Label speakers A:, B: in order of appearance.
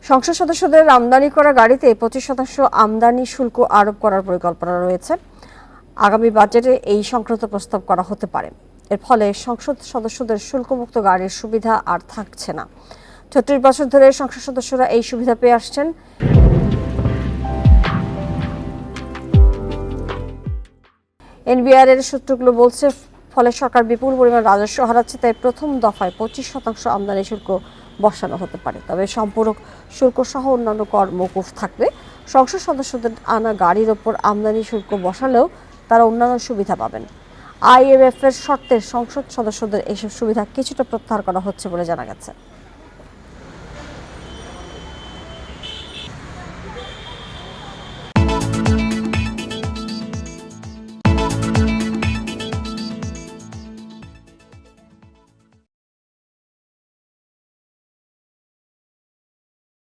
A: সংসদ সদস্যদের আমদানি করা গাড়িতে 25% আমদানি শুল্ক আরোপ করার পরিকল্পনা রয়েছে। আগামী বাজেটে এই সংক্রান্ত প্রস্তাব করা হতে পারে। এর ফলে সংসদ সদস্যদের শুল্কমুক্ত গাড়ির সুবিধা আর থাকছে না। 36 বছর ধরে সংসদ সদস্যরা এই সুবিধা পেয়ে আসছেন। এনবিআর এর সূত্রগুলো বলছে, ফলে সরকার বিপুল পরিমাণ রাজস্ব হারাচ্ছে। তাই প্রথম দফায় 25% আমদানি শুল্ক বসানো হতে পারে। তবে সম্পূরক শুল্ক সহ অন্যান্য কর মওকুফ থাকবে। সংসদ সদস্যদের আনা গাড়ির ওপর আমদানি শুল্ক বসালেও তারা অন্যান্য সুবিধা পাবেন। আইএমএফ এর শর্তে সংসদ সদস্যদের এইসব সুবিধা কিছুটা প্রত্যাহার করা হচ্ছে বলে জানা গেছে।